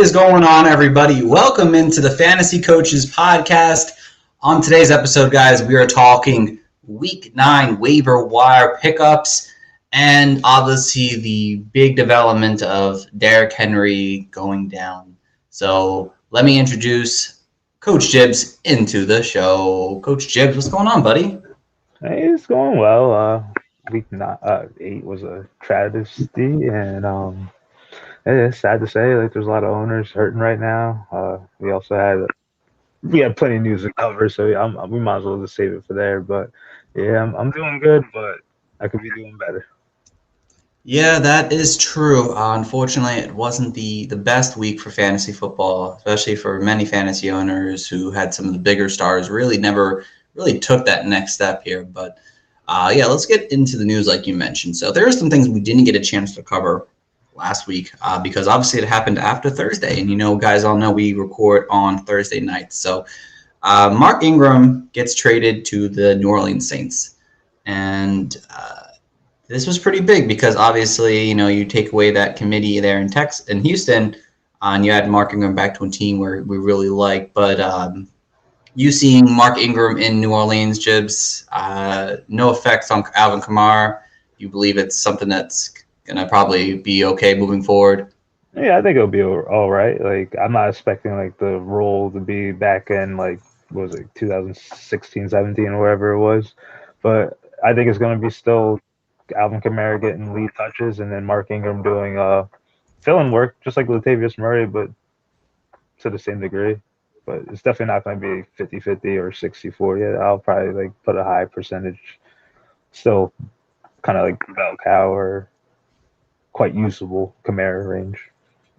is going on, everybody? Welcome into the Fantasy Coaches Podcast. On today's episode, guys, we are talking Week 9 waiver wire pickups and obviously the big development of Derrick Henry going down. So let me introduce Coach Jibbs into the show. Coach Jibbs, what's going on, buddy? Hey, it's going well. Week 8 was a travesty, and it's sad to say, like, there's a lot of owners hurting right now. We had plenty of news to cover, so we might as well just save it for there. But yeah, I'm doing good, but I could be doing better. Yeah, that is true. Unfortunately, it wasn't the best week for fantasy football, especially for many fantasy owners who had some of the bigger stars never really took that next step here. But yeah, let's get into the news like you mentioned. So there are some things we didn't get a chance to cover last week because obviously it happened after Thursday. And, guys all know we record on Thursday nights. So Mark Ingram gets traded to the New Orleans Saints. And this was pretty big because obviously, you take away that committee there in Houston and you add Mark Ingram back to a team where we really like. But you seeing Mark Ingram in New Orleans, Jibbs, no effects on Alvin Kamara. You believe it's something that's going to probably be okay moving forward? Yeah, I think it'll be all right. Like, I'm not expecting, like, the role to be back in, like, what was it, 2016, 17, or wherever it was. But I think it's going to be still Alvin Kamara getting lead touches and then Mark Ingram doing fill-in work, just like Latavius Murray, but to the same degree. But it's definitely not going to be 50-50 or 60-40. I'll probably, like, put a high percentage, still kind of like bell cow or quite usable Kamara range.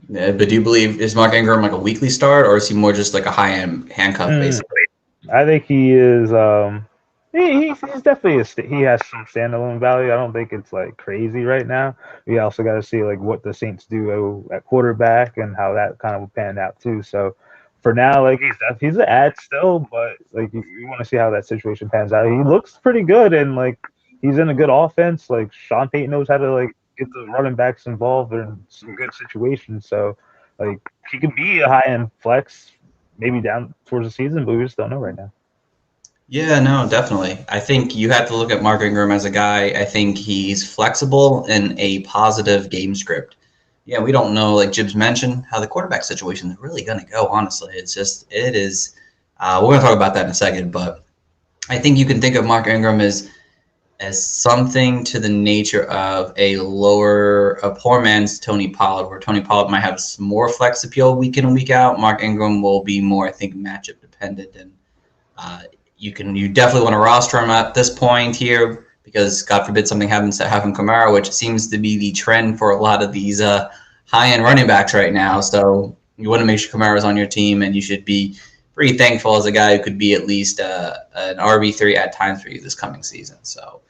Yeah, but do you believe, is Mark Ingram like a weekly start or is he more just like a high-end handcuff, basically? I think he is he's definitely he has some standalone value. I don't think it's like crazy right now. We also got to see like what the Saints do at quarterback and how that kind of panned out too. So for now, like he's an ad still, but like you want to see how that situation pans out. He looks pretty good and like he's in a good offense. Like Sean Payton knows how to like get the running backs involved in some good situations. So like he could be a high end flex maybe down towards the season, but we just don't know right now. Yeah, no, definitely. I think you have to look at Mark Ingram as a guy. I think he's flexible in a positive game script. Yeah, we don't know, like Jibbs mentioned, how the quarterback situation is really going to go, honestly. It is. We're going to talk about that in a second, but I think you can think of Mark Ingram as something to the nature of a poor man's Tony Pollard, where Tony Pollard might have more flex appeal week in and week out. Mark Ingram will be more, I think, matchup dependent, and you definitely want to roster him at this point here because God forbid something happens to Alvin Kamara, which seems to be the trend for a lot of these high-end running backs right now. So you want to make sure Kamara's on your team, and you should be pretty thankful as a guy who could be at least an RB3 at times for you this coming season. So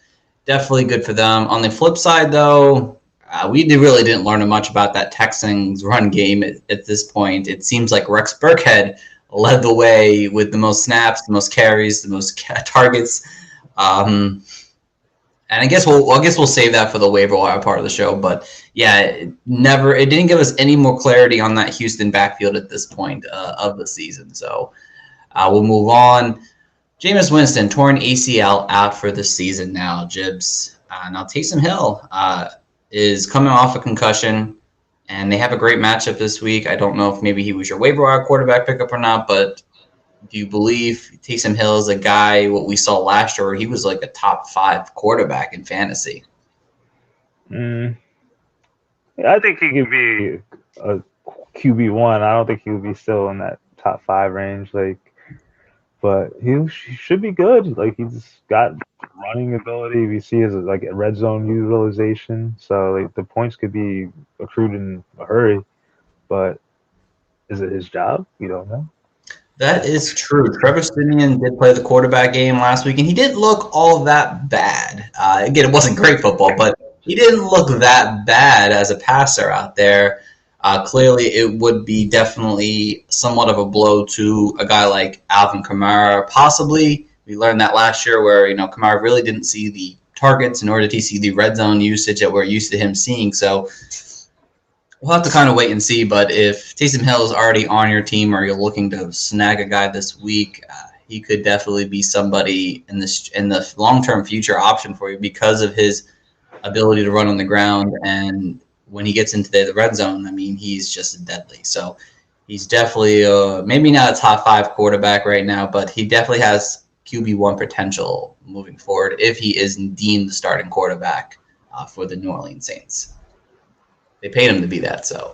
definitely good for them. On the flip side, though, we really didn't learn much about that Texans run game at this point. It seems like Rex Burkhead led the way with the most snaps, the most carries, the most targets. And I guess we'll save that for the waiver wire part of the show. But yeah, it didn't give us any more clarity on that Houston backfield at this point of the season. So we'll move on. Jameis Winston, torn ACL, out for the season now. Jibbs. Now Taysom Hill is coming off a concussion, and they have a great matchup this week. I don't know if maybe he was your waiver wire quarterback pickup or not, but do you believe Taysom Hill is a guy, what we saw last year, where he was like a top 5 quarterback in fantasy? Yeah, I think he could be a QB1. I don't think he would be still in that top 5 range. But he should be good. Like, he's got running ability. We see his like a red zone utilization. So like the points could be accrued in a hurry. But is it his job? We don't know. That is true. Trevor Siemian did play the quarterback game last week, and he didn't look all that bad. Again, it wasn't great football, but he didn't look that bad as a passer out there. Clearly, it would be definitely somewhat of a blow to a guy like Alvin Kamara. Possibly, we learned that last year where, Kamara really didn't see the targets, nor did he see the red zone usage that we're used to him seeing. So We'll have to kind of wait and see, but if Taysom Hill is already on your team or you're looking to snag a guy this week, he could definitely be somebody in the long-term future option for you because of his ability to run on the ground. And when he gets into the red zone, I mean, he's just deadly. So he's definitely maybe not a top 5 quarterback right now, but he definitely has QB1 potential moving forward if he is deemed the starting quarterback for the New Orleans Saints. They paid him to be that, so.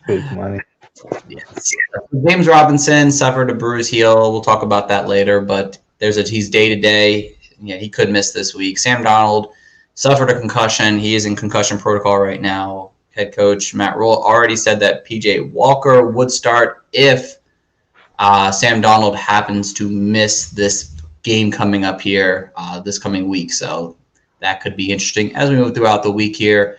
Big money. Yes. James Robinson suffered a bruised heel. We'll talk about that later, but he's day-to-day. Yeah, he could miss this week. Sam Darnold suffered a concussion. He is in concussion protocol right now. Head coach Matt Rule already said that P.J. Walker would start if Sam Darnold happens to miss this game coming up here this coming week. So that could be interesting as we move throughout the week here.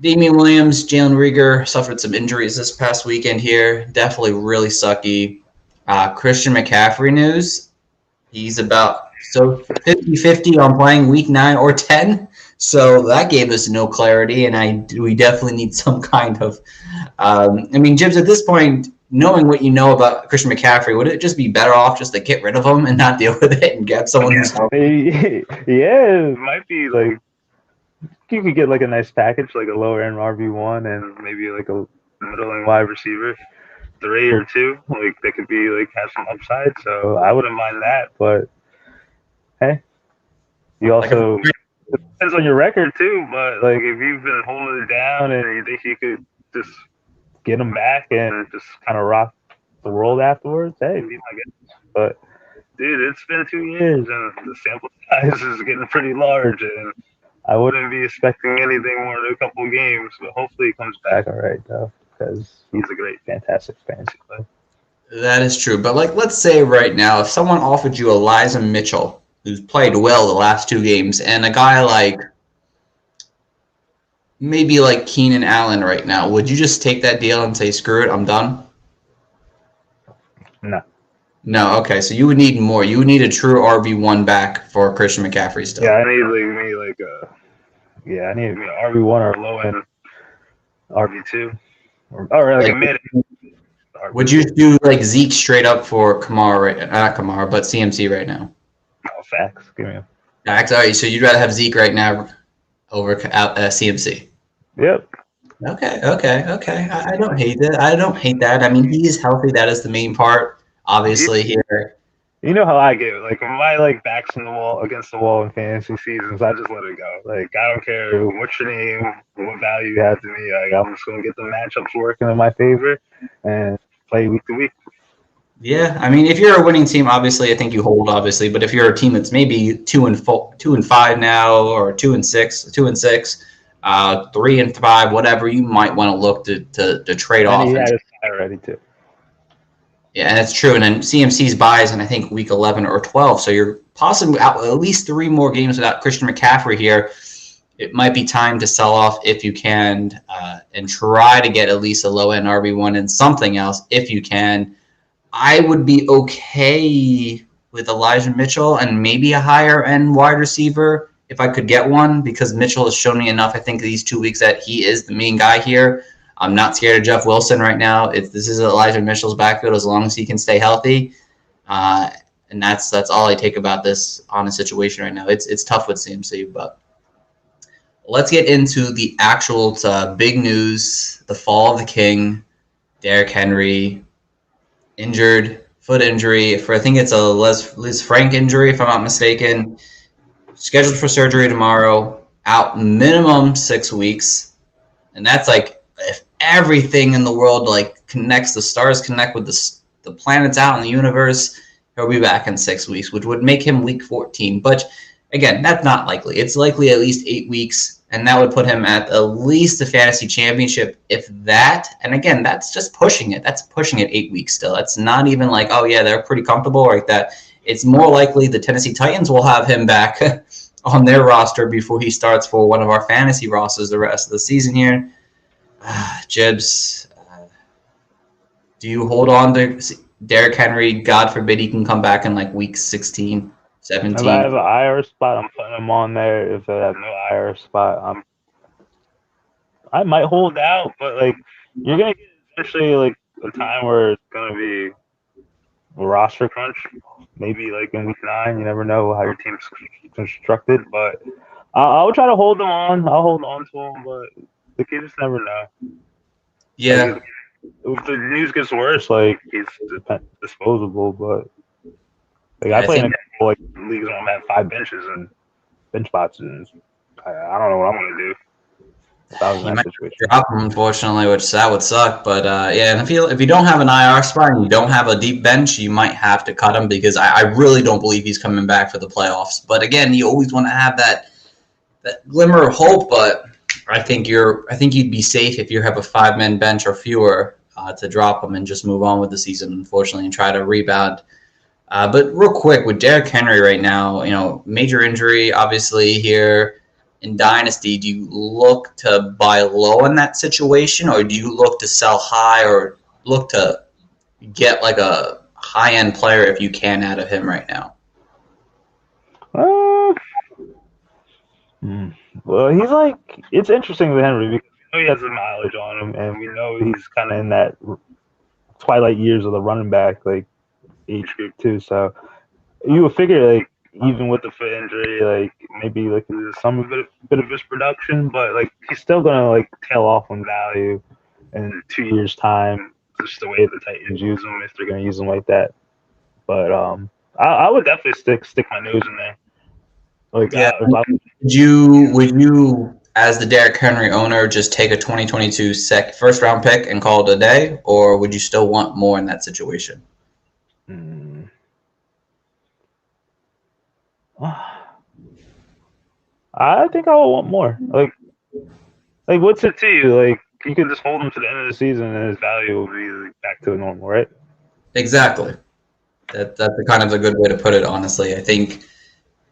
Damian Williams, Jalen Reagor suffered some injuries this past weekend here. Definitely really sucky. Christian McCaffrey news. He's about 50-50 on playing week 9 or 10. So that gave us no clarity, and we definitely need some kind of Jibs, at this point, knowing what you know about Christian McCaffrey, would it just be better off just to get rid of him and not deal with it and get someone who's healthy? Yeah, it might be like you could get like a nice package, like a lower end RB1 and maybe like a middle end wide receiver, 3 or 2. Like that could be like have some upside. So I wouldn't mind that. But hey, you also it depends on your record too. But like if you've been holding it down and you think you could just get them back and just kind of rock the world afterwards, hey, be my goodness. But dude, it's been 2 years and the sample size is getting pretty large and I wouldn't be expecting anything more than a couple of games, but hopefully he comes back all right, though, because he's a great, fantastic fantasy player. That is true. But, let's say right now, if someone offered you Elijah Mitchell, who's played well the last 2 games, and a guy like maybe like Keenan Allen right now, would you just take that deal and say, screw it, I'm done? No, okay. So you would need more. You would need a true RB1 back for Christian McCaffrey still. Yeah, I need an RB1 or low end RB2 or like a mid. Would you do like Zeke straight up for Kamara, not Kamara, but CMC right now? Oh, facts. Give me him. Facts. All right. So you'd rather have Zeke right now over CMC? Yep. Okay. I don't hate that. I mean, he's healthy. That is the main part. Obviously, here. You know how I get it. Like, when my back's against the wall in fantasy seasons, I just let it go. Like, I don't care what's your name, what value you have to me. Like, I'm just gonna get the matchups working in my favor and play week to week. Yeah, I mean, if you're a winning team, obviously, I think you hold. Obviously, but if you're a team that's maybe 2-5 now, or 2-6, 3-5, whatever, you might want to look to trade off. He had it already too. Yeah, and that's true. And then CMC's buys in, I think, week 11 or 12. So you're possibly out at least 3 more games without Christian McCaffrey here. It might be time to sell off if you can and try to get at least a low-end RB1 and something else if you can. I would be okay with Elijah Mitchell and maybe a higher-end wide receiver if I could get one, because Mitchell has shown me enough, I think, these 2 weeks that he is the main guy here. I'm not scared of Jeff Wilson right now. This is Elijah Mitchell's backfield as long as he can stay healthy. And that's all I take about this on a situation right now. It's tough with CMC, but let's get into the actual big news, the fall of the king, Derrick Henry, injured, foot injury. I think it's a Liz Frank injury, if I'm not mistaken. Scheduled for surgery tomorrow, out minimum 6 weeks. And that's if everything in the world connects, the stars connect with the planets out in the universe, he'll be back in 6 weeks, which would make him week 14. But again, that's not likely. It's likely at least 8 weeks, and that would put him at least the fantasy championship, if that. And again, that's just pushing it. That's pushing it 8 weeks still. That's not even oh yeah, they're pretty comfortable like that. It's more likely the Tennessee Titans will have him back on their roster before he starts for one of our fantasy rosters the rest of the season here. Jibs, do you hold on to Derrick Henry? God forbid he can come back in week 16, 17. If I have an IR spot, I'm putting him on there. If I have no IR spot, I might hold out, but like you're gonna get especially like a time where it's gonna be a roster crunch. Maybe like in week 9, you never know how your team's constructed. But I'll try to hold them on. I'll hold on to them, but you just never know. Yeah. Like, if the news gets worse, like he's disposable. But like I play in a couple like leagues where I'm at 5 benches and bench spots, and I don't know what I'm gonna do. You might drop him, unfortunately, which that would suck. But yeah, and if you don't have an IR spot and you don't have a deep bench, you might have to cut him because I really don't believe he's coming back for the playoffs. But again, you always want to have that glimmer of hope. But I think you'd be safe if you have a 5-man bench or fewer to drop him and just move on with the season, unfortunately, and try to rebound. But real quick with Derrick Henry right now, major injury obviously here. In Dynasty, do you look to buy low in that situation, or do you look to sell high, or look to get like a high-end player if you can out of him right now? Well, he's like, it's interesting with Henry because we know he has the mileage on him, and we know he's kind of in that twilight years of the running back like age group too. So you would figure like, even with the foot injury, like maybe like some bit of his production, but like he's still gonna like tail off on value in 2 years' time. Just the way the Titans use him, if they're gonna use him like that. But I would definitely stick my nose in there. Like, yeah, would you as the Derrick Henry owner just take a 2022 first round pick and call it a day, or would you still want more in that situation? I think I would want more. Like what's it to you? Like you can just hold him to the end of the season, and his value will be like, back to normal, right? Exactly. That's kind of a good way to put it. Honestly,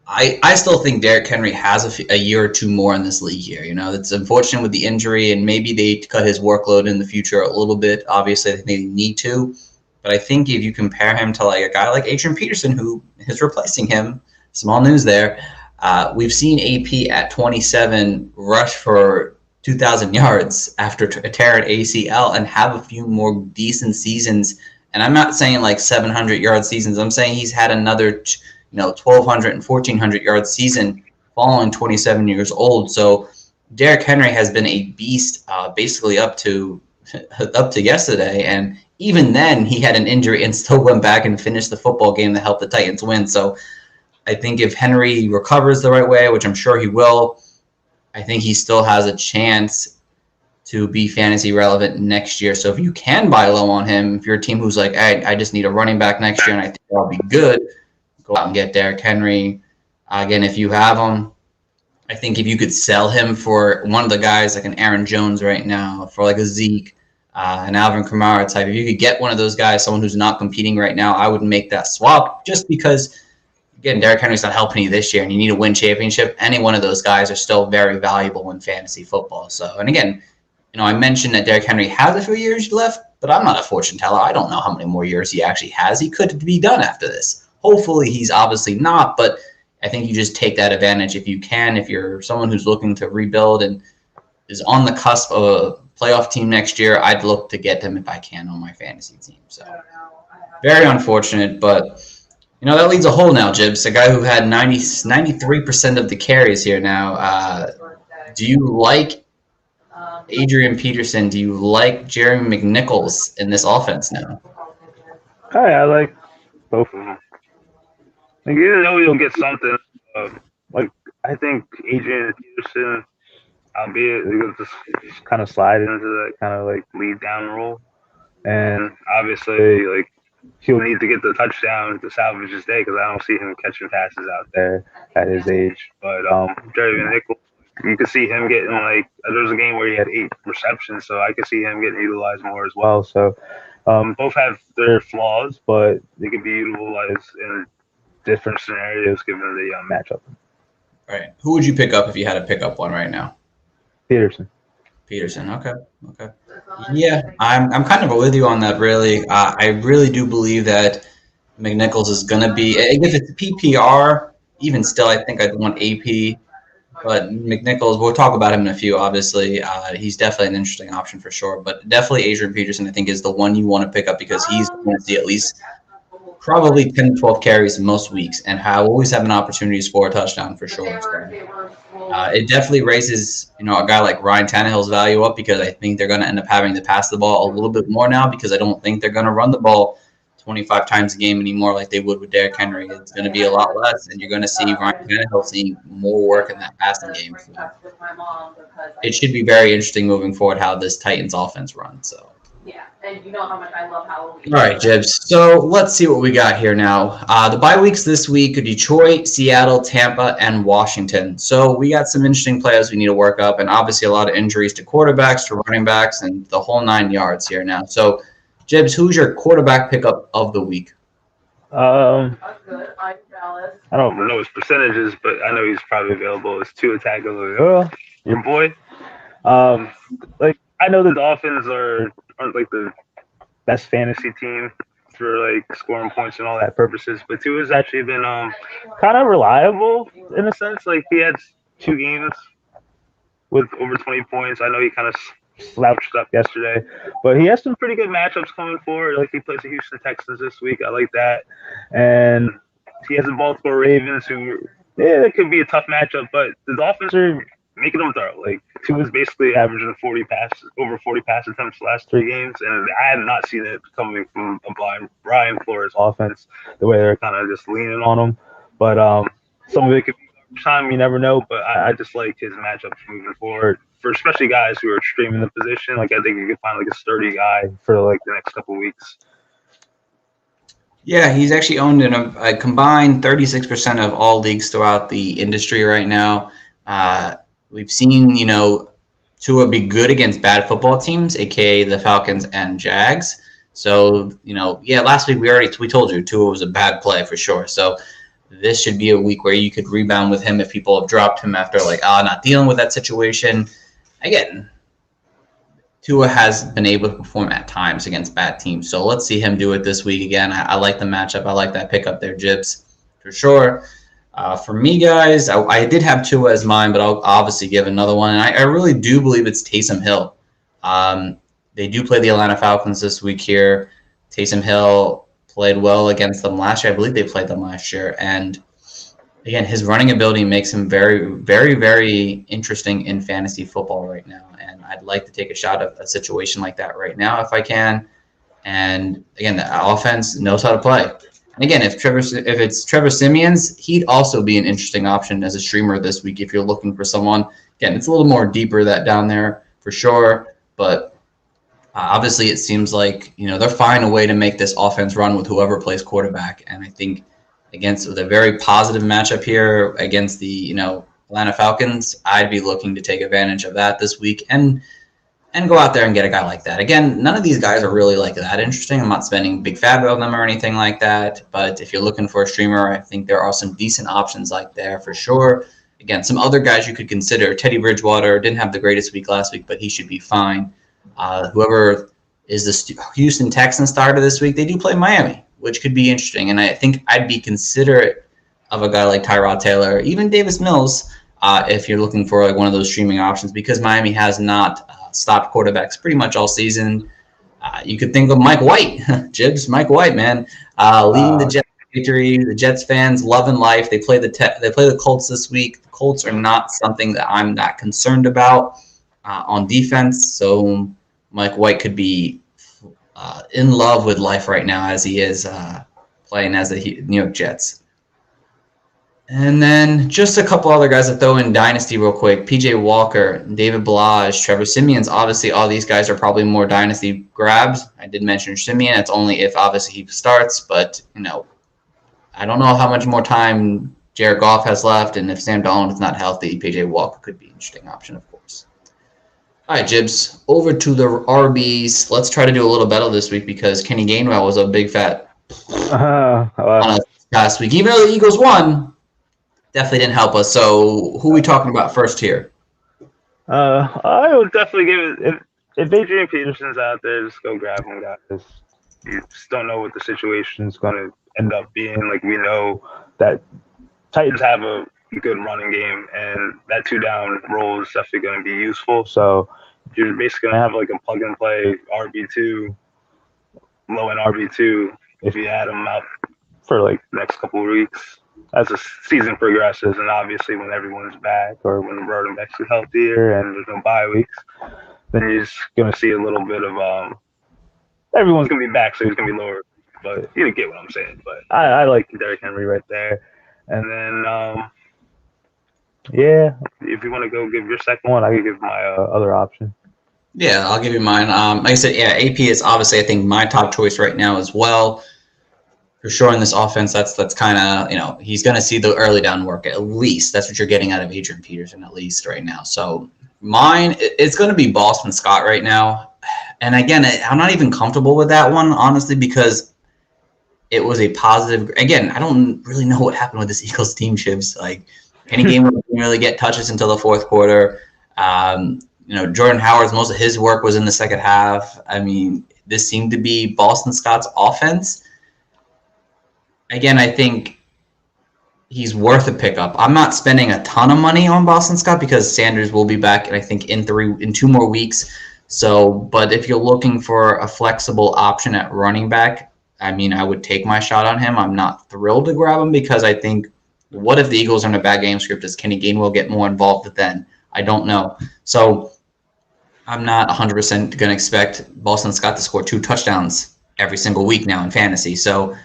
I still think Derrick Henry has a year or 2 more in this league here. It's unfortunate with the injury, and maybe they cut his workload in the future a little bit. Obviously, they need to, but I think if you compare him to like a guy like Adrian Peterson, who is replacing him, small news there. We've seen AP at 27 rush for 2,000 yards after tearing ACL and have a few more decent seasons. And I'm not saying like 700-yard seasons. I'm saying he's had another 1,200 and 1,400 yard season following 27 years old. So Derrick Henry has been a beast basically up to yesterday. And even then, he had an injury and still went back and finished the football game that helped the Titans win. So I think if Henry recovers the right way, which I'm sure he will, I think he still has a chance to be fantasy relevant next year. So if you can buy low on him, if you're a team who's like, hey, I just need a running back next year and I think I'll be good, go out and get Derrick Henry. Again, if you have him, I think if you could sell him for one of the guys like an Aaron Jones right now, for like a Zeke, an Alvin Kamara type, if you could get one of those guys, someone who's not competing right now, I would make that swap just because – again, Derrick Henry's not helping you this year, and you need to win championship. Any one of those guys are still very valuable in fantasy football. So, and again, I mentioned that Derrick Henry has a few years left, but I'm not a fortune teller. I don't know how many more years he actually has. He could be done after this. Hopefully, he's obviously not, but I think you just take that advantage if you can. If you're someone who's looking to rebuild and is on the cusp of a playoff team next year, I'd look to get him if I can on my fantasy team. So, very unfortunate, but that leaves a hole now, Jibs. A guy who had 93% of the carries here now. Do you like Adrian Peterson? Do you like Jeremy McNichols in this offense now? Hi, I like both of them. Like, you know you'll get something. I think Adrian Peterson, albeit he'll just kind of slide into that kind of like lead down role, and obviously like he'll need to get the touchdown to salvage his day because I don't see him catching passes out there at his age. But Jeremy Nichols, you could see him getting there was a game where he had 8 receptions, so I could see him getting utilized more as well. So both have their flaws, but they could be utilized in different scenarios given the matchup. Right. Who would you pick up if you had to pick up one right now? Peterson. Okay. Yeah, I'm kind of with you on that, really. I really do believe that McNichols is going to be, if it's PPR, even still, I think I'd want AP. But McNichols, we'll talk about him in a few, obviously. He's definitely an interesting option for sure. But definitely Adrian Peterson, I think, is the one you want to pick up because he's going to see at least probably 10 to 12 carries in most weeks and always have an opportunity to score a touchdown for sure. So, it definitely raises, a guy like Ryan Tannehill's value up because I think they're going to end up having to pass the ball a little bit more now because I don't think they're going to run the ball 25 times a game anymore like they would with Derrick Henry. It's going to be a lot less, and you're going to see Ryan Tannehill seeing more work in that passing game. So it should be very interesting moving forward how this Titans offense runs. So. Yeah, and you know how much I love Halloween. All right, Jibs. So let's see what we got here now. The bye weeks this week are Detroit, Seattle, Tampa, and Washington. So we got some interesting players we need to work up, and obviously a lot of injuries to quarterbacks, to running backs, and the whole 9 yards here now. So, Jibs, who's your quarterback pickup of the week? I don't know his percentages, but I know he's probably available. It's Tua Tagovailoa, your boy. I know the Dolphins aren't like the best fantasy team for like scoring points and all that purposes, but Tua's actually been kind of reliable in a sense. Like he had 2 games with over 20 points. I know he kind of slouched up yesterday, but he has some pretty good matchups coming forward. Like he plays the Houston Texans this week. I like that, and he has the Baltimore Ravens, who it could be a tough matchup, but the Dolphins are making them throw. Like Tua's basically averaging over 40 pass attempts the last 3 games, and I have not seen it coming from a Brian Flores offense. The way they're kind of just leaning on him, but some of it could be time. You never know, but I just like his matchups moving forward for especially guys who are streaming the position. Like I think you could find like a sturdy guy for like the next couple of weeks. Yeah, he's actually owned in a combined 36% of all leagues throughout the industry right now. We've seen, Tua be good against bad football teams, aka the Falcons and Jags. So, last week we told you Tua was a bad play for sure. So this should be a week where you could rebound with him if people have dropped him after not dealing with that situation. Again, Tua has been able to perform at times against bad teams. So let's see him do it this week again. I like the matchup. I like that pickup there, Jibs, for sure. For me, guys, I did have Tua as mine, but I'll obviously give another one. And I really do believe it's Taysom Hill. They do play the Atlanta Falcons this week here. Taysom Hill played well against them last year. I believe they played them last year. And, again, his running ability makes him very, very, very interesting in fantasy football right now. And I'd like to take a shot at a situation like that right now if I can. And, again, the offense knows how to play. And again, if it's Trevor Siemian's, he'd also be an interesting option as a streamer this week if you're looking for someone. Again, it's a little more deeper that down there for sure, but obviously it seems like they're finding a way to make this offense run with whoever plays quarterback. And I think with a very positive matchup here against the Atlanta Falcons, I'd be looking to take advantage of that this week and go out there and get a guy like that. Again, none of these guys are really that interesting. I'm not spending big fab on them or anything like that. But if you're looking for a streamer, I think there are some decent options there for sure. Again, some other guys you could consider. Teddy Bridgewater didn't have the greatest week last week, but he should be fine. Whoever is the Houston Texans starter this week, they do play Miami, which could be interesting. And I think I'd be considerate of a guy like Tyrod Taylor, even Davis Mills, if you're looking for one of those streaming options, because Miami has not stopped quarterbacks pretty much all season. You could think of Mike White, Jibs, Mike White, man, leading the Jets victory. The Jets fans loving life. They play the Colts this week. The Colts are not something that I'm that concerned about on defense. So Mike White could be in love with life right now as he is playing as the New York Jets. And then just a couple other guys that throw in Dynasty real quick. P.J. Walker, David Ballage, Trevor Siemian's. Obviously, all these guys are probably more Dynasty grabs. I did mention Siemian. It's only if, obviously, he starts. But, I don't know how much more time Jared Goff has left. And if Sam Darnold is not healthy, P.J. Walker could be an interesting option, of course. All right, Jibs, over to the RBs. Let's try to do a little better this week because Kenny Gainwell was a big fat on us last week. Even though the Eagles won, definitely didn't help us. So who are we talking about first here? I would definitely give it if Adrian Peterson's out there, just go grab him, guys. You just don't know what the situation's going to end up being. Like we know that Titans have a good running game, and that 2-down role is definitely going to be useful. So you're basically going to have like a plug-and-play RB2, low-end RB2 if you add him out for like the next couple of weeks as the season progresses, and obviously when everyone's back or when the running backs are healthier and there's no bye weeks, then you're just going to see a little bit of everyone's going to be back, so he's going to be lower. But you get what I'm saying. But I like Derrick Henry right there. And then, yeah, if you want to go give your second one, I can give my other option. Yeah, I'll give you mine. Like I said, yeah, AP is obviously, I think, my top choice right now as well. For sure in this offense, that's kind of, he's going to see the early down work at least. That's what you're getting out of Adrian Peterson at least right now. So mine, it's going to be Boston Scott right now. And again, I'm not even comfortable with that one, honestly, because it was a positive. Again, I don't really know what happened with this Eagles team, Chibs. Like, any game didn't really get touches until the fourth quarter. Jordan Howard's, most of his work was in the second half. I mean, this seemed to be Boston Scott's offense. Again, I think he's worth a pickup. I'm not spending a ton of money on Boston Scott because Sanders will be back, and I think in 2 more weeks. So, but if you're looking for a flexible option at running back, I mean, I would take my shot on him. I'm not thrilled to grab him because I think, what if the Eagles are in a bad game script? Does Kenny Gainwell get more involved then? I don't know. So I'm not 100% going to expect Boston Scott to score 2 touchdowns every single week now in fantasy. So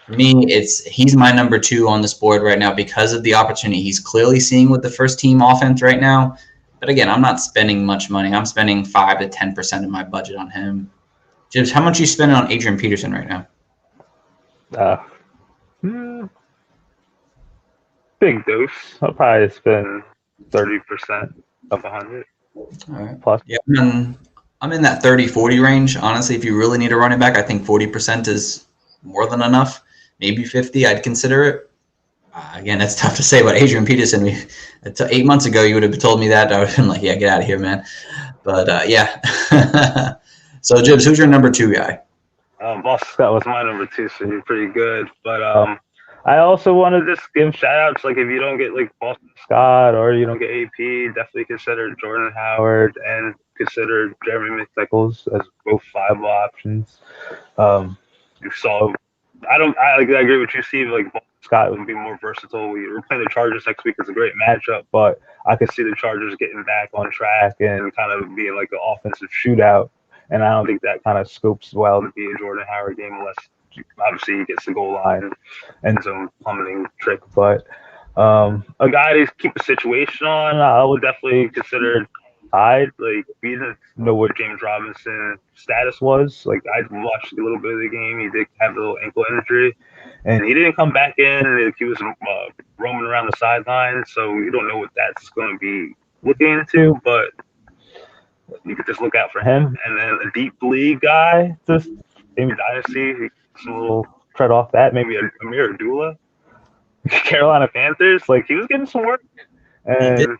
for me, he's my number 2 on this board right now because of the opportunity he's clearly seeing with the first team offense right now. But again, I'm not spending much money. I'm spending 5 to 10% of my budget on him. Jibs, how much are you spending on Adrian Peterson right now? Big dose. I'll probably spend 30% of 100. All right. Plus. Yeah, I'm in that 30-40 range. Honestly, if you really need a running back, I think 40% is more than enough. Maybe 50, I'd consider it. Again, that's tough to say about Adrian Peterson. 8 months ago, you would have told me that. I would have been like, yeah, get out of here, man. But, yeah. So, Jibs, who's your number 2 guy? Boston Scott was my number 2, so you're pretty good. But I also want to just give shout-outs. Like, if you don't get, like, Boston Scott or you don't get AP, definitely consider Jordan Howard and consider Jeremy Nichols as both viable options. You saw – I agree with you, Steve. Like, Boston Scott would be more versatile. We're playing the Chargers next week. It's a great matchup, but I could see the Chargers getting back on track and kind of being like an offensive shootout. And I don't think that kind of scopes well to be a Jordan Howard game unless obviously he gets the goal line and some plummeting trick. But a guy to keep a situation on, I would definitely consider Hyde. Like, we didn't know what James Robinson's status was. Like, I watched a little bit of the game. He did have a little ankle injury, and he didn't come back in. He was roaming around the sideline, so we don't know what that's going to be looking into, but you could just look out for him. And then a deep league guy, just maybe Dynasty, a little tread off that. Maybe Amir Abdullah, Carolina Panthers. Like, he was getting some work. And,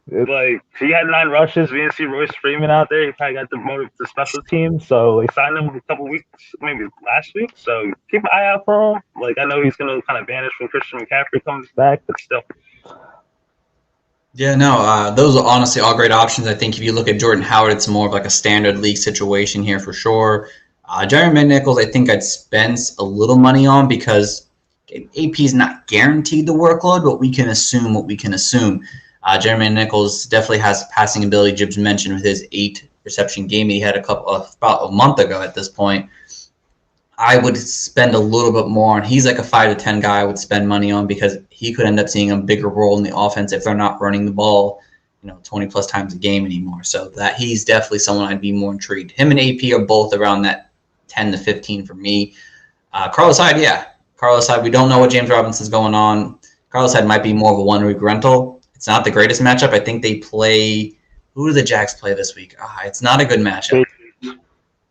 like, he had 9 rushes. We didn't see Royce Freeman out there. He probably got demoted to special teams. So they signed him a couple weeks, maybe last week. So keep an eye out for him. Like, I know he's going to kind of vanish when Christian McCaffrey comes back, but still. Yeah, no, those are honestly all great options. I think if you look at Jordan Howard, it's more of like a standard league situation here for sure. Jeremy Nichols, I think I'd spend a little money on because AP is not guaranteed the workload, but we can assume what we can assume. Jeremy Nichols definitely has passing ability. Jibs mentioned with his 8 reception game he had about a month ago at this point. I would spend a little bit more on. He's like a 5 to 10 guy I would spend money on because he could end up seeing a bigger role in the offense if they're not running the ball, 20 plus times a game anymore. So that he's definitely someone I'd be more intrigued. Him and AP are both around that 10 to 15 for me. Carlos Hyde, yeah. Carlos Hyde, we don't know what James Robinson's going on. Carlos Hyde might be more of a 1-week rental. It's not the greatest matchup. I think they play – who do the Jags play this week? It's not a good matchup. Patriots.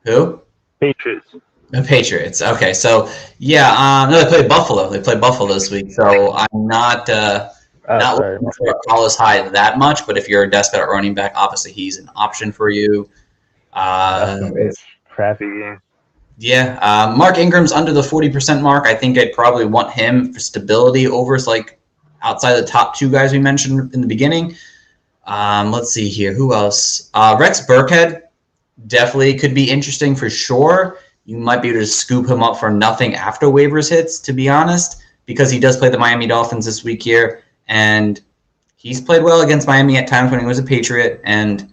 Who? Patriots. The Patriots. Okay, so yeah, no, they played Buffalo. They played Buffalo this week. So I'm not looking for Carlos Hyde that much. But if you're desperate at running back, obviously he's an option for you. It's crappy game. Yeah, Mark Ingram's under the 40% mark. I think I'd probably want him for stability over like outside the top two guys we mentioned in the beginning. Let's see here. Who else? Rex Burkhead definitely could be interesting for sure. You might be able to scoop him up for nothing after waivers hits, to be honest, because he does play the Miami Dolphins this week here. And he's played well against Miami at times when he was a Patriot. And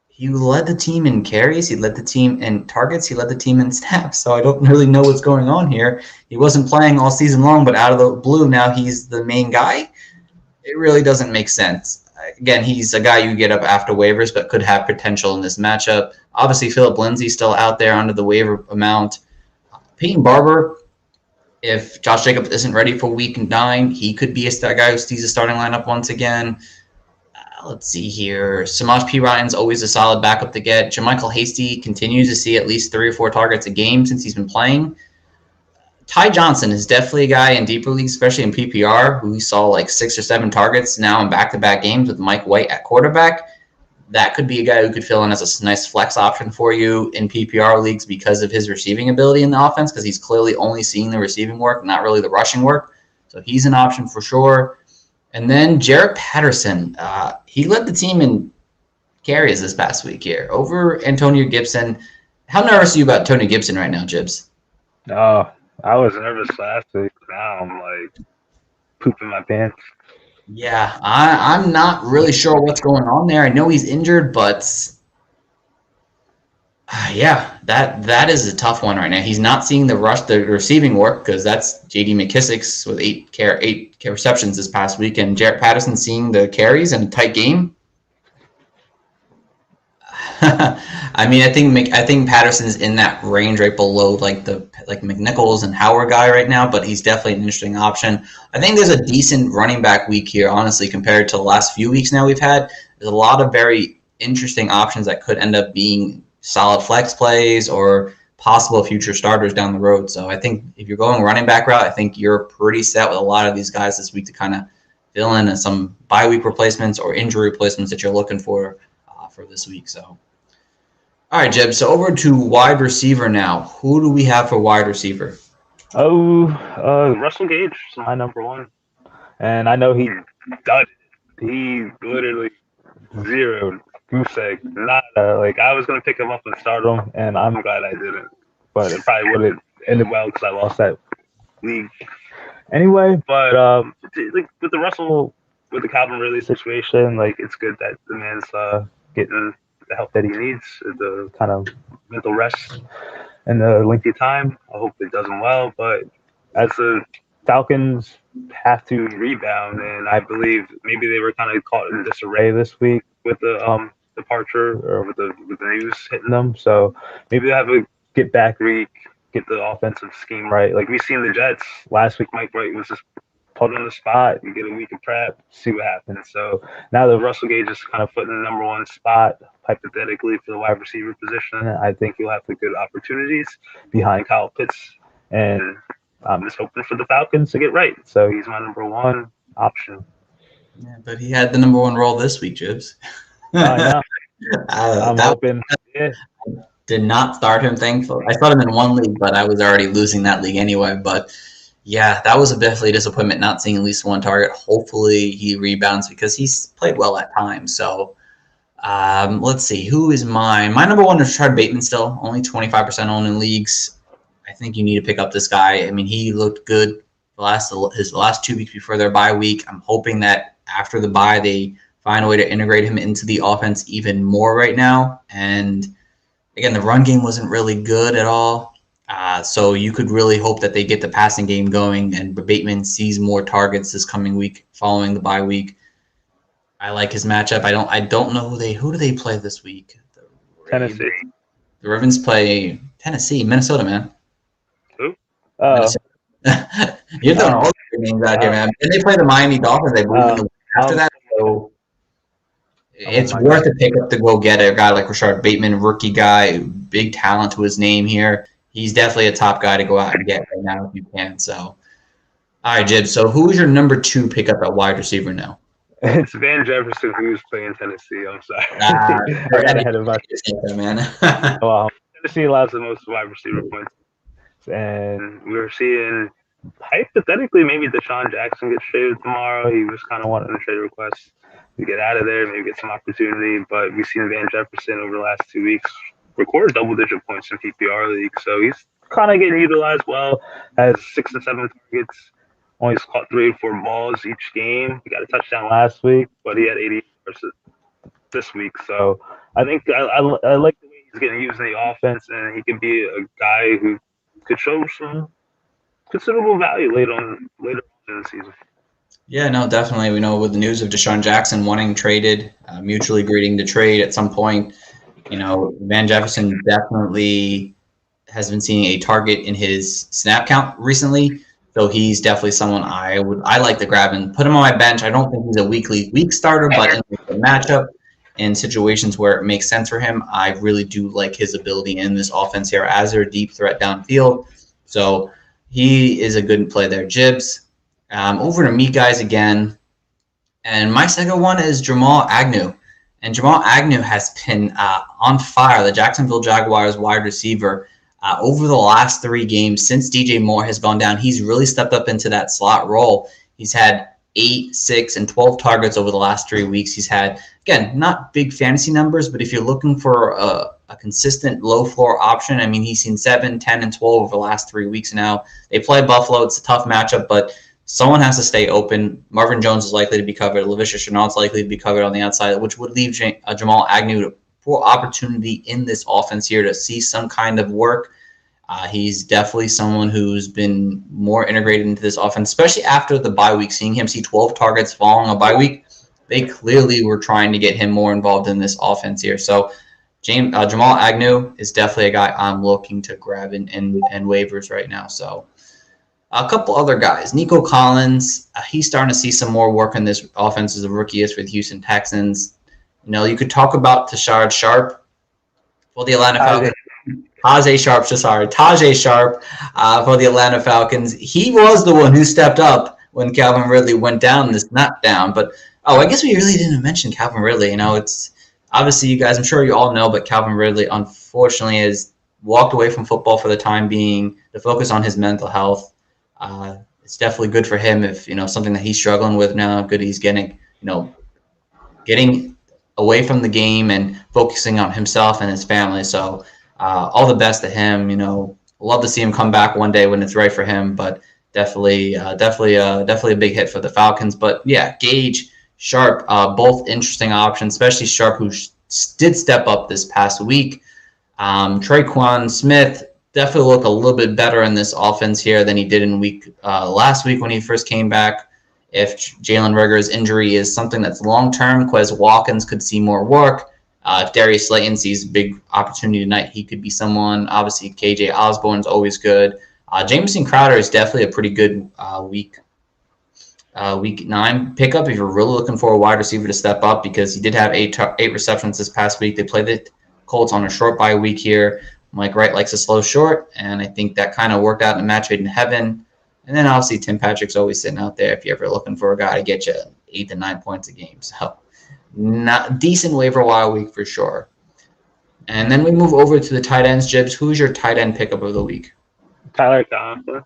he led the team in carries. He led the team in targets. He led the team in snaps. So I don't really know what's going on here. He wasn't playing all season long, but out of the blue, now he's the main guy. It really doesn't make sense. Again, he's a guy you get up after waivers, but could have potential in this matchup. Obviously, Phillip Lindsay's still out there under the waiver amount. Peyton Barber, if Josh Jacobs isn't ready for week 9, he could be a guy who sees a starting lineup once again. Let's see here. Samaj P. Ryan's always a solid backup to get. Jermichael Hasty continues to see at least 3 or 4 targets a game since he's been playing. Ty Johnson is definitely a guy in deeper leagues, especially in PPR, who we saw like 6 or 7 targets now in back-to-back games with Mike White at quarterback. That could be a guy who could fill in as a nice flex option for you in PPR leagues because of his receiving ability in the offense, because he's clearly only seeing the receiving work, not really the rushing work. So he's an option for sure. And then Jarrett Patterson, he led the team in carries this past week here over Antonio Gibson. How nervous are you about Tony Gibson right now, Jibs? Oh, I was nervous last week. Now I'm like pooping my pants. Yeah, I'm not really sure what's going on there. I know he's injured, but yeah, that is a tough one right now. He's not seeing the receiving work because that's J.D. McKissick's with 8 receptions this past week, and Jarrett Patterson seeing the carries in a tight game. I mean, I think Patterson's in that range right below like Nichols and Howard guy right now, but he's definitely an interesting option. I think there's a decent running back week here, honestly, compared to the last few weeks now we've had. There's a lot of very interesting options that could end up being solid flex plays or possible future starters down the road. So I think if you're going running back route, I think you're pretty set with a lot of these guys this week to kind of fill in some bye week replacements or injury replacements that you're looking for this week. So, all right, Jeb. So over to wide receiver now. Who do we have for wide receiver? Russell Gage is my number 1, and I know he dud. He literally zeroed. Goose egg. Nada. Like, I was going to pick him up and start him, and I'm glad I didn't. But it probably would have ended well because I lost that league. Anyway, but like with the Calvin Ridley situation, like, it's good that the man's getting the help that he needs, the kind of mental rest and the lengthy time. I hope it does him well. But as the Falcons have to rebound, and I believe maybe they were kind of caught in disarray this week with the departure or with the news hitting them. So maybe they have a get back week, get the offensive scheme right. Like we've seen the Jets last week, Mike White was just put on the spot. You get a week of prep, see what happens. So now that Russell Gage is kind of put in the number 1 spot, hypothetically, for the wide receiver position, I think he'll have the good opportunities behind Kyle Pitts. And I'm just hoping for the Falcons to get right. So he's my number 1 option. Yeah, but he had the number 1 role this week, Jibs. I know. I'm hoping. Yeah. Did not start him, thankfully. I started him in 1 league, but I was already losing that league anyway. But yeah, that was definitely a disappointment not seeing at least 1 target. Hopefully he rebounds because he's played well at times. So let's see. Who is mine? My number 1 is Trey Bateman still. Only 25% owned in leagues. I think you need to pick up this guy. I mean, he looked good his last 2 weeks before their bye week. I'm hoping that after the bye they find a way to integrate him into the offense even more right now. And again, the run game wasn't really good at all. So you could really hope that they get the passing game going and Bateman sees more targets this coming week following the bye week. I like his matchup. I don't know who do they play this week? Tennessee. The Ravens play Tennessee, Minnesota, man. Who? You're throwing all the games out here, man. And they play the Miami Dolphins. They move in the week after that. So it's worth a pickup to go get a guy like Rashard Bateman, rookie guy, big talent to his name here. He's definitely a top guy to go out and get right now if you can. So, all right, Jib. So who is your number 2 pickup at wide receiver now? It's Van Jefferson, who's playing Tennessee. I'm sorry. I got ahead of myself, man. Well, Tennessee allows the most wide receiver points. And we're seeing hypothetically, maybe Deshaun Jackson gets traded tomorrow. He was kind of wanting a trade request to get out of there, maybe get some opportunity. But we've seen Van Jefferson over the last 2 weeks record double-digit points in PPR league, so he's kind of getting utilized well. Has 6 and 7 targets. Only caught 3 or 4 balls each game. He got a touchdown last week, but he had 80 yards this week. So I think I like the way he's getting used in the offense, and he could be a guy who could show some considerable value later on in the season. Yeah, no, definitely. We know with the news of Deshaun Jackson wanting traded, mutually agreeing to trade at some point, Van Jefferson definitely has been seeing a target in his snap count recently. So he's definitely someone I like to grab and put him on my bench. I don't think he's a week starter, but in the matchup in situations where it makes sense for him, I really do like his ability in this offense here as their deep threat downfield. So he is a good play there. Jibs. Over to me, guys, again. And my second one is Jamal Agnew. And Jamal Agnew has been on fire, the Jacksonville Jaguars wide receiver. Over the last 3 games since DJ Moore has gone down, he's really stepped up into that slot role. He's had 8, 6, and 12 targets over the last 3 weeks. He's had, again, not big fantasy numbers, but if you're looking for a consistent low floor option, I mean, he's seen 7, 10, and 12 over the last 3 weeks now. They play Buffalo. It's a tough matchup, but someone has to stay open. Marvin Jones is likely to be covered. Laviska Shenault's likely to be covered on the outside, which would leave Jamal Agnew for opportunity in this offense here to see some kind of work. He's definitely someone who's been more integrated into this offense, especially after the bye week. Seeing him see 12 targets following a bye week, they clearly were trying to get him more involved in this offense here. So Jamal Agnew is definitely a guy I'm looking to grab in waivers right now. So a couple other guys. Nico Collins, he's starting to see some more work in this offense as a rookie is for the Houston Texans. You could talk about Tajay Sharp for the Atlanta Falcons. Tajay Sharp for the Atlanta Falcons. He was the one who stepped up when Calvin Ridley went down this knockdown. But, I guess we really didn't mention Calvin Ridley. It's obviously you guys, I'm sure you all know, but Calvin Ridley unfortunately has walked away from football for the time being to focus on his mental health. It's definitely good for him if, something that he's struggling with now, good he's getting away from the game and focusing on himself and his family. So all the best to him. Love to see him come back one day when it's right for him, but definitely a big hit for the Falcons. But yeah, Gage, Sharp, both interesting options, especially Sharp, who did step up this past week. Trey Kuan Smith definitely look a little bit better in this offense here than he did in last week when he first came back. If Jalen Reagor's injury is something that's long-term, Quez Watkins could see more work. If Darius Slayton sees a big opportunity tonight, he could be someone. Obviously, KJ Osborne's always good. Jamison Crowder is definitely a pretty good week 9 pickup if you're really looking for a wide receiver to step up, because he did have 8 receptions this past week. They played the Colts on a short bye week here. Mike Wright likes a slow short, and I think that kind of worked out in a match made in heaven. And then obviously Tim Patrick's always sitting out there if you're ever looking for a guy to get you 8 to 9 points a game. So not decent waiver wire week for sure. And then we move over to the tight ends. Jibs, who's your tight end pickup of the week? Tyler Conklin.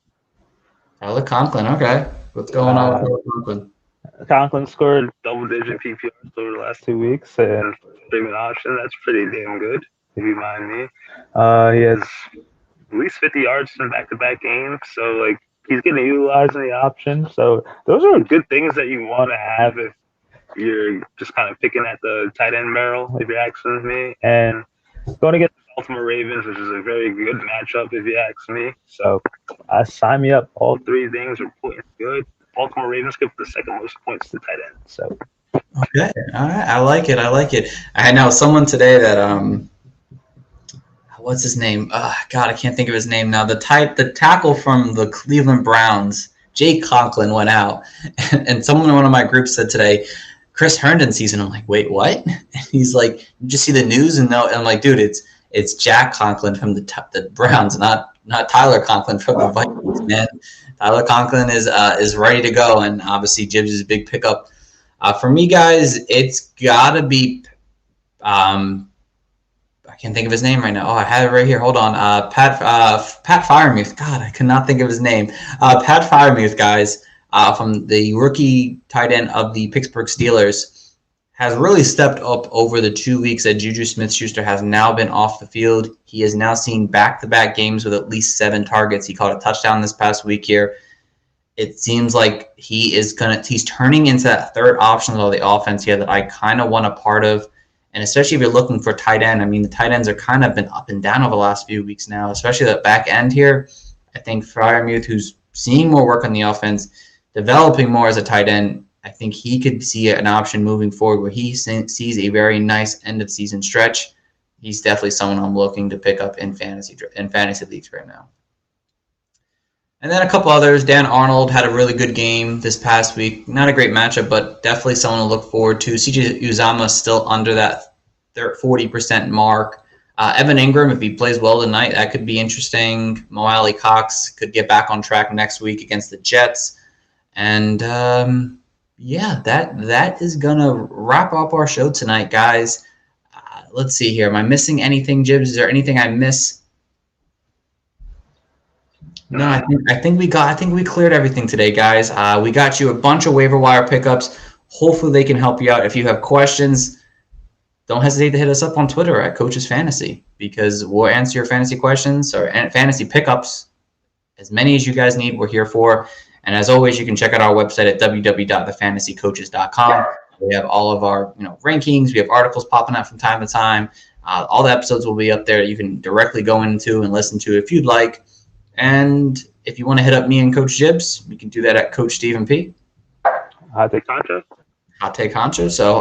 Tyler Conklin, okay. What's going on with Tyler Conklin? Conklin scored double-digit PPR over the last 2 weeks, and premium option, that's pretty damn good, if you mind me. He has at least 50 yards in back-to-back games, so he's getting utilized in the option. So those are good things that you want to have if you're just kind of picking at the tight end barrel, if you're asking me. And going against the Baltimore Ravens, which is a very good matchup, if you ask me. So sign me up. All 3 things are points good. Baltimore Ravens give the second most points to tight end. So okay, all right, I like it. I know someone today that what's his name? God, I can't think of his name now. The tackle from the Cleveland Browns, Jake Conklin, went out, and someone in one of my groups said today, Chris Herndon season. I'm like, wait, what? And he's like, you just see the news and no. And I'm like, dude, it's Jack Conklin from the Browns, not Tyler Conklin from the Vikings, man. Tyler Conklin is ready to go, and obviously Jibs is a big pickup. For me, guys, it's got to be I can't think of his name right now. Oh, I have it right here. Hold on. Pat Freiermuth. God, I cannot think of his name. Pat Freiermuth, guys, from the rookie tight end of the Pittsburgh Steelers, has really stepped up over the 2 weeks that Juju Smith-Schuster has now been off the field. He has now seen back-to-back games with at least 7 targets. He caught a touchdown this past week here. It seems like he's turning into that third option of the offense here that I kind of want a part of. And especially if you're looking for tight end, I mean, the tight ends are kind of been up and down over the last few weeks now, especially the back end here. I think Freiermuth, who's seeing more work on the offense, developing more as a tight end, I think he could see an option moving forward where he sees a very nice end-of-season stretch. He's definitely someone I'm looking to pick up in fantasy leagues right now. And then a couple others. Dan Arnold had a really good game this past week. Not a great matchup, but definitely someone to look forward to. CJ Uzomah still under that 40% mark. Evan Ingram, if he plays well tonight, that could be interesting. Mo Alley Cox could get back on track next week against the Jets. And, that is going to wrap up our show tonight, guys. Let's see here. Am I missing anything, Jibs? Is there anything I miss? No, I think we cleared everything today, guys. We got you a bunch of waiver wire pickups. Hopefully they can help you out. If you have questions, don't hesitate to hit us up on Twitter at Coaches Fantasy, because we'll answer your fantasy questions or fantasy pickups. As many as you guys need, we're here for. And as always, you can check out our website at www.thefantasycoaches.com. We have all of our rankings. We have articles popping out from time to time. All the episodes will be up there. You can directly go into and listen to if you'd like. And if you want to hit up me and Coach Jibs, you can do that at Coach Stephen P. Hot Take Honcho. Hot Take Honcho. So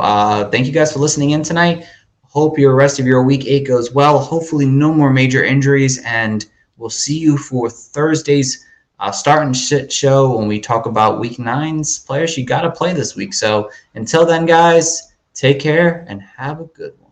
thank you guys for listening in tonight. Hope your rest of your week 8 goes well. Hopefully no more major injuries. And we'll see you for Thursday's start and sit show when we talk about week 9's players you got to play this week. So until then, guys, take care and have a good one.